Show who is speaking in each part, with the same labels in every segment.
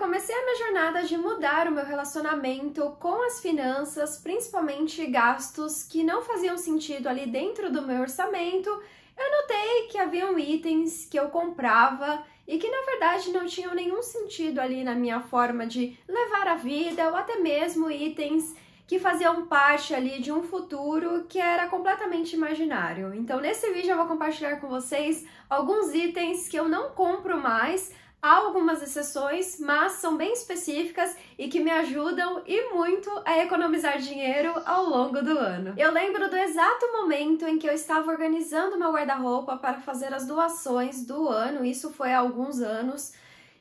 Speaker 1: comecei a minha jornada de mudar o meu relacionamento com as finanças, principalmente gastos que não faziam sentido ali dentro do meu orçamento, eu notei que haviam itens que eu comprava e que na verdade não tinham nenhum sentido ali na minha forma de levar a vida, ou até mesmo itens que faziam parte ali de um futuro que era completamente imaginário. Então nesse vídeo eu vou compartilhar com vocês alguns itens que eu não compro mais. Há algumas exceções, mas são bem específicas e que me ajudam e muito a economizar dinheiro ao longo do ano. Eu lembro do exato momento em que eu estava organizando meu guarda-roupa para fazer as doações do ano, isso foi há alguns anos,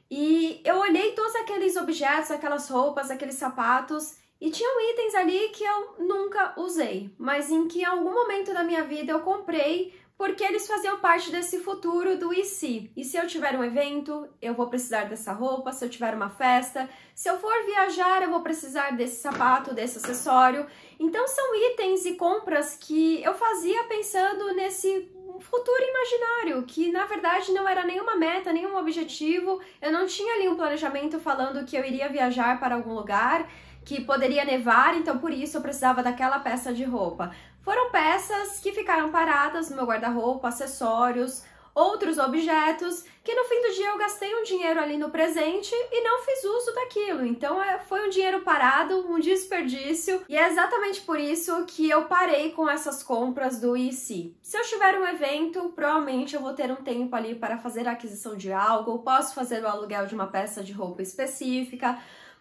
Speaker 1: e eu olhei todos aqueles objetos, aquelas roupas, aqueles sapatos, e tinham itens ali que eu nunca usei, mas em que em algum momento da minha vida eu comprei porque eles faziam parte desse futuro do e se. E se eu tiver um evento, eu vou precisar dessa roupa, se eu tiver uma festa, se eu for viajar, eu vou precisar desse sapato, desse acessório. Então são itens e compras que eu fazia pensando nesse futuro imaginário, que na verdade não era nenhuma meta, nenhum objetivo, eu não tinha ali um planejamento falando que eu iria viajar para algum lugar, que poderia nevar, então por isso eu precisava daquela peça de roupa. Foram peças que ficaram paradas no meu guarda-roupa, acessórios, outros objetos, que no fim do dia eu gastei um dinheiro ali no presente e não fiz uso daquilo. Então foi um dinheiro parado, um desperdício, e é exatamente por isso que eu parei com essas compras do e se. Se eu tiver um evento, provavelmente eu vou ter um tempo ali para fazer a aquisição de algo, posso fazer o aluguel de uma peça de roupa específica,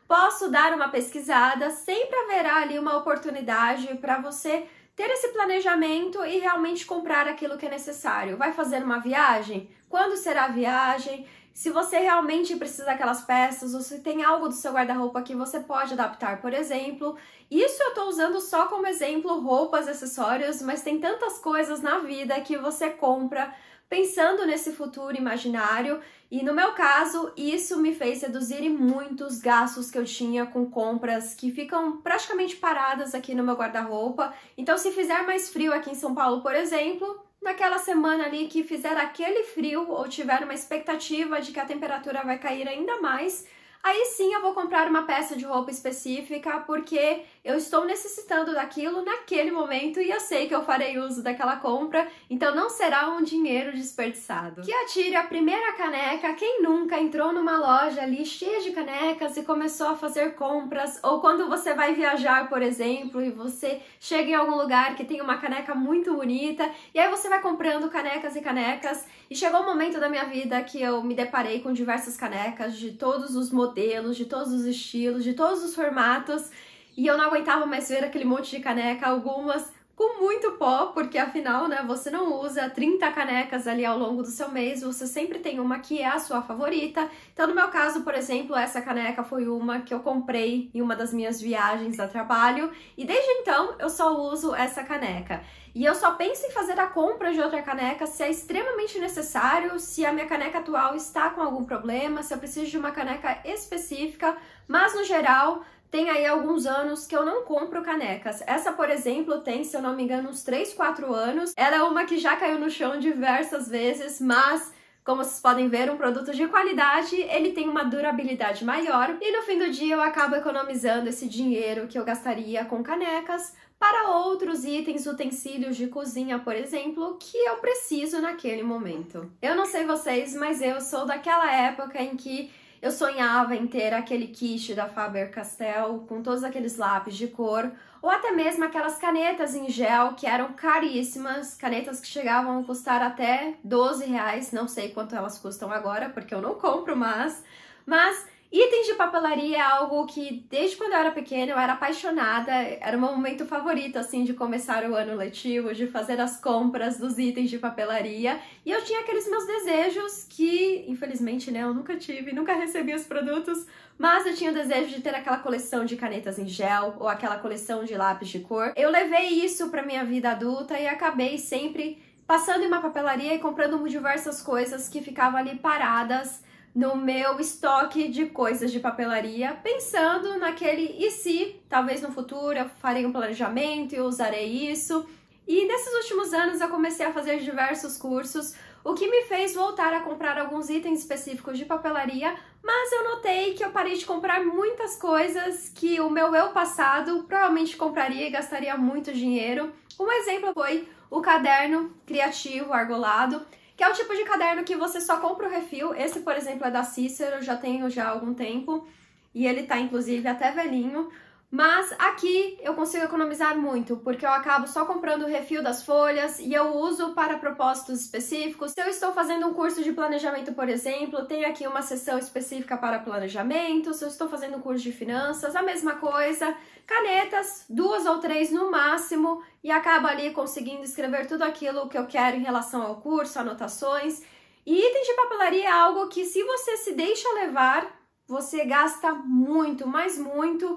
Speaker 1: posso dar uma pesquisada, sempre haverá ali uma oportunidade para você ter esse planejamento e realmente comprar aquilo que é necessário. Vai fazer uma viagem? Quando será a viagem? Se você realmente precisa daquelas peças, ou se tem algo do seu guarda-roupa que você pode adaptar, por exemplo. Isso eu tô usando só como exemplo roupas, acessórios, mas tem tantas coisas na vida que você compra pensando nesse futuro imaginário, e no meu caso, isso me fez reduzir muitos gastos que eu tinha com compras que ficam praticamente paradas aqui no meu guarda-roupa. Então, se fizer mais frio aqui em São Paulo, por exemplo, naquela semana ali que fizer aquele frio ou tiver uma expectativa de que a temperatura vai cair ainda mais, aí sim eu vou comprar uma peça de roupa específica porque eu estou necessitando daquilo naquele momento e eu sei que eu farei uso daquela compra, então não será um dinheiro desperdiçado. Que atire a primeira caneca, quem nunca entrou numa loja ali cheia de canecas e começou a fazer compras, ou quando você vai viajar, por exemplo, e você chega em algum lugar que tem uma caneca muito bonita, e aí você vai comprando canecas e canecas, e chegou um momento da minha vida que eu me deparei com diversas canecas de todos os modelos, de todos os estilos, de todos os formatos, e eu não aguentava mais ver aquele monte de caneca, algumas com muito pó, porque afinal, né, você não usa 30 canecas ali ao longo do seu mês, você sempre tem uma que é a sua favorita. Então, no meu caso, por exemplo, essa caneca foi uma que eu comprei em uma das minhas viagens a trabalho, e desde então eu só uso essa caneca. E eu só penso em fazer a compra de outra caneca se é extremamente necessário, se a minha caneca atual está com algum problema, se eu preciso de uma caneca específica, mas no geral tem aí alguns anos que eu não compro canecas. Essa, por exemplo, tem, se eu não me engano, uns 3, 4 anos. Ela é uma que já caiu no chão diversas vezes, mas como vocês podem ver, um produto de qualidade, ele tem uma durabilidade maior e no fim do dia eu acabo economizando esse dinheiro que eu gastaria com canecas para outros itens, utensílios de cozinha, por exemplo, que eu preciso naquele momento. Eu não sei vocês, mas eu sou daquela época em que eu sonhava em ter aquele kit da Faber-Castell com todos aqueles lápis de cor, ou até mesmo aquelas canetas em gel que eram caríssimas, canetas que chegavam a custar até R$12, não sei quanto elas custam agora, porque eu não compro mais, mas itens de papelaria é algo que desde quando eu era pequena eu era apaixonada, era o meu momento favorito assim de começar o ano letivo, de fazer as compras dos itens de papelaria, e eu tinha aqueles meus desejos que, infelizmente, né, eu nunca tive, nunca recebi os produtos, mas eu tinha o desejo de ter aquela coleção de canetas em gel ou aquela coleção de lápis de cor. Eu levei isso para minha vida adulta e acabei sempre passando em uma papelaria e comprando diversas coisas que ficavam ali paradas no meu estoque de coisas de papelaria, pensando naquele e se, talvez no futuro eu farei um planejamento e eu usarei isso. E nesses últimos anos eu comecei a fazer diversos cursos. o que me fez voltar a comprar alguns itens específicos de papelaria, mas eu notei que eu parei de comprar muitas coisas que o meu eu passado provavelmente compraria e gastaria muito dinheiro. Um exemplo foi o caderno criativo argolado, que é o tipo de caderno que você só compra o refil. Esse, por exemplo, é da Cícero, eu já tenho já há algum tempo, e ele tá, inclusive, até velhinho. Mas aqui eu consigo economizar muito, porque eu acabo só comprando o refil das folhas e eu uso para propósitos específicos. Se eu estou fazendo um curso de planejamento, por exemplo, tem aqui uma seção específica para planejamento. Se eu estou fazendo um curso de finanças, a mesma coisa. Canetas, 2 ou 3 no máximo, e acabo ali conseguindo escrever tudo aquilo que eu quero em relação ao curso, anotações. E itens de papelaria é algo que, se você se deixa levar, você gasta muito, mas muito.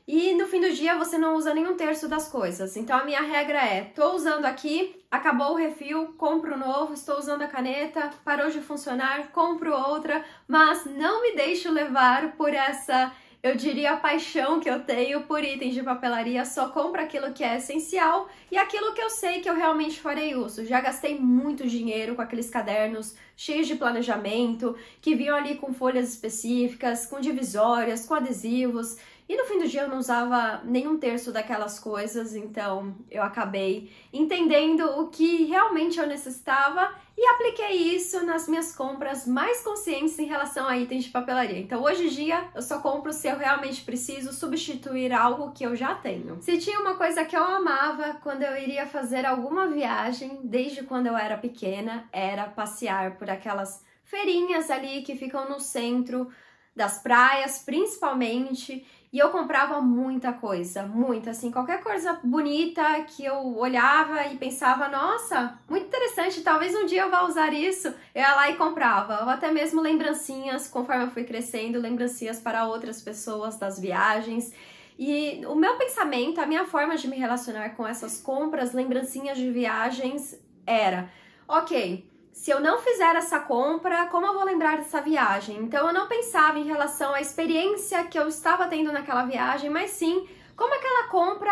Speaker 1: E no fim do dia você não usa nem um terço das coisas. Então a minha regra é, tô usando aqui, acabou o refil, compro novo, estou usando a caneta, parou de funcionar, compro outra, mas não me deixo levar por essa, eu diria, paixão que eu tenho por itens de papelaria. Só compro aquilo que é essencial e aquilo que eu sei que eu realmente farei uso. Já gastei muito dinheiro com aqueles cadernos cheios de planejamento, que vinham ali com folhas específicas, com divisórias, com adesivos. E no fim do dia eu não usava nem um terço daquelas coisas, então eu acabei entendendo o que realmente eu necessitava e apliquei isso nas minhas compras mais conscientes em relação a itens de papelaria. Então hoje em dia eu só compro se eu realmente preciso substituir algo que eu já tenho. Se tinha uma coisa que eu amava quando eu iria fazer alguma viagem, desde quando eu era pequena, era passear por aquelas feirinhas ali que ficam no centro das praias, principalmente. E eu comprava muita coisa, muita, assim, qualquer coisa bonita que eu olhava e pensava, nossa, muito interessante, talvez um dia eu vá usar isso, eu ia lá e comprava. Ou até mesmo lembrancinhas, conforme eu fui crescendo, lembrancinhas para outras pessoas das viagens. E o meu pensamento, a minha forma de me relacionar com essas compras, lembrancinhas de viagens, era, ok, se eu não fizer essa compra, como eu vou lembrar dessa viagem? Então eu não pensava em relação à experiência que eu estava tendo naquela viagem, mas sim como aquela compra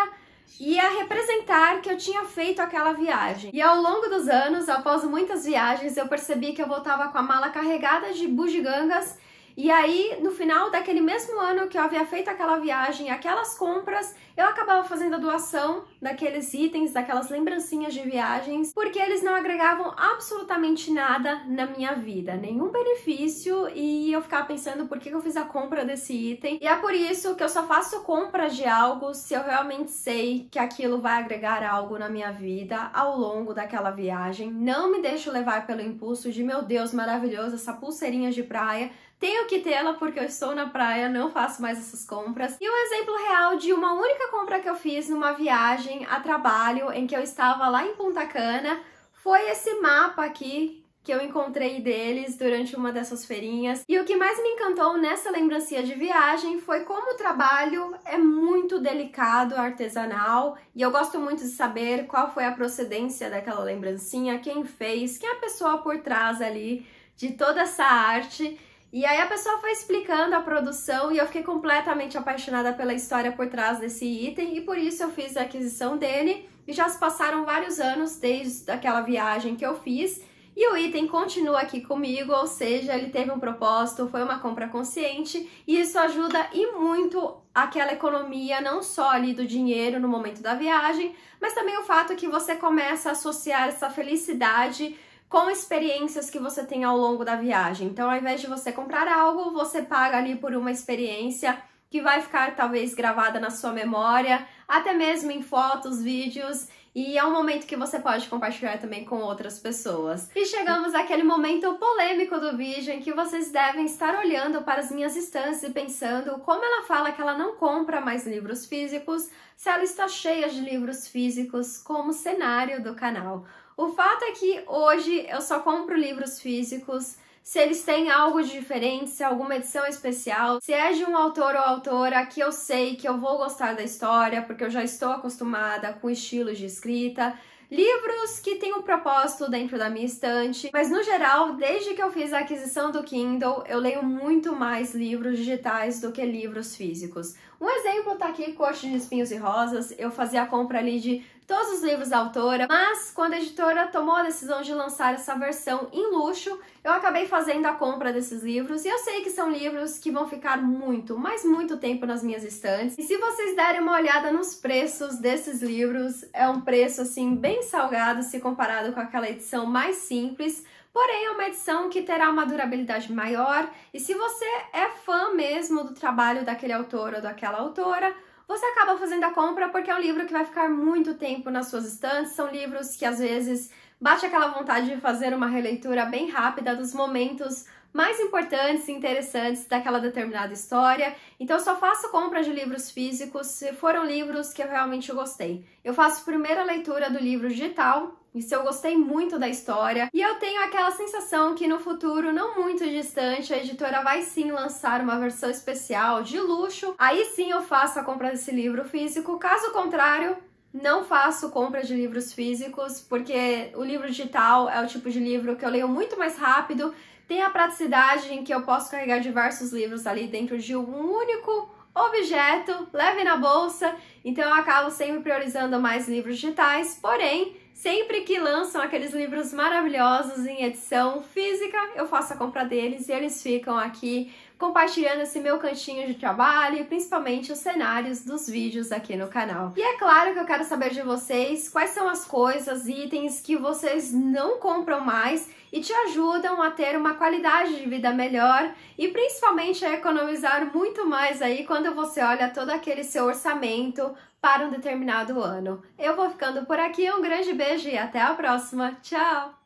Speaker 1: ia representar que eu tinha feito aquela viagem. E ao longo dos anos, após muitas viagens, eu percebi que eu voltava com a mala carregada de bugigangas. E aí, no final daquele mesmo ano que eu havia feito aquela viagem, aquelas compras, eu acabava fazendo a doação daqueles itens, daquelas lembrancinhas de viagens, porque eles não agregavam absolutamente nada na minha vida, nenhum benefício, e eu ficava pensando por que eu fiz a compra desse item. E é por isso que eu só faço compras de algo se eu realmente sei que aquilo vai agregar algo na minha vida ao longo daquela viagem. Não me deixo levar pelo impulso de, meu Deus, maravilhoso, essa pulseirinha de praia, tenho que tê-la porque eu estou na praia, não faço mais essas compras. E um exemplo real de uma única compra que eu fiz numa viagem a trabalho, em que eu estava lá em Punta Cana, foi esse mapa aqui que eu encontrei deles durante uma dessas feirinhas. E o que mais me encantou nessa lembrancinha de viagem foi como o trabalho é muito delicado, artesanal, e eu gosto muito de saber qual foi a procedência daquela lembrancinha, quem fez, quem é a pessoa por trás ali de toda essa arte. E aí a pessoa foi explicando a produção e eu fiquei completamente apaixonada pela história por trás desse item, e por isso eu fiz a aquisição dele. E já se passaram vários anos desde aquela viagem que eu fiz, e o item continua aqui comigo, ou seja, ele teve um propósito, foi uma compra consciente, e isso ajuda e muito aquela economia, não só ali do dinheiro no momento da viagem, mas também o fato que você começa a associar essa felicidade com experiências que você tem ao longo da viagem. Então, ao invés de você comprar algo, você paga ali por uma experiência que vai ficar talvez gravada na sua memória, até mesmo em fotos, vídeos, e é um momento que você pode compartilhar também com outras pessoas. E chegamos àquele momento polêmico do vídeo em que vocês devem estar olhando para as minhas estantes e pensando como ela fala que ela não compra mais livros físicos, se ela está cheia de livros físicos como cenário do canal. O fato é que hoje eu só compro livros físicos se eles têm algo de diferente, se é alguma edição especial, se é de um autor ou autora que eu sei que eu vou gostar da história, porque eu já estou acostumada com estilos de escrita. Livros que têm um propósito dentro da minha estante, mas no geral, desde que eu fiz a aquisição do Kindle, eu leio muito mais livros digitais do que livros físicos. Um exemplo tá aqui, Coxa de Espinhos e Rosas. Eu fazia a compra ali de todos os livros da autora, mas quando a editora tomou a decisão de lançar essa versão em luxo, eu acabei fazendo a compra desses livros e eu sei que são livros que vão ficar muito, mas muito tempo nas minhas estantes. E se vocês derem uma olhada nos preços desses livros, é um preço assim bem salgado se comparado com aquela edição mais simples, porém é uma edição que terá uma durabilidade maior e se você é fã mesmo do trabalho daquele autor ou daquela autora, você acaba fazendo a compra porque é um livro que vai ficar muito tempo nas suas estantes, são livros que às vezes bate aquela vontade de fazer uma releitura bem rápida dos momentos mais importantes e interessantes daquela determinada história. Então eu só faço compra de livros físicos se foram livros que eu realmente gostei. Eu faço primeira leitura do livro digital, e se eu gostei muito da história, e eu tenho aquela sensação que no futuro, não muito distante, a editora vai sim lançar uma versão especial de luxo, aí sim eu faço a compra desse livro físico, caso contrário, não faço compra de livros físicos, porque o livro digital é o tipo de livro que eu leio muito mais rápido, tem a praticidade em que eu posso carregar diversos livros ali dentro de um único objeto, leve na bolsa, então eu acabo sempre priorizando mais livros digitais, porém, sempre que lançam aqueles livros maravilhosos em edição física, eu faço a compra deles e eles ficam aqui compartilhando esse meu cantinho de trabalho e principalmente os cenários dos vídeos aqui no canal. E é claro que eu quero saber de vocês quais são as coisas, itens que vocês não compram mais e te ajudam a ter uma qualidade de vida melhor e principalmente a economizar muito mais aí quando você olha todo aquele seu orçamento para um determinado ano. Eu vou ficando por aqui, um grande beijo e até a próxima. Tchau!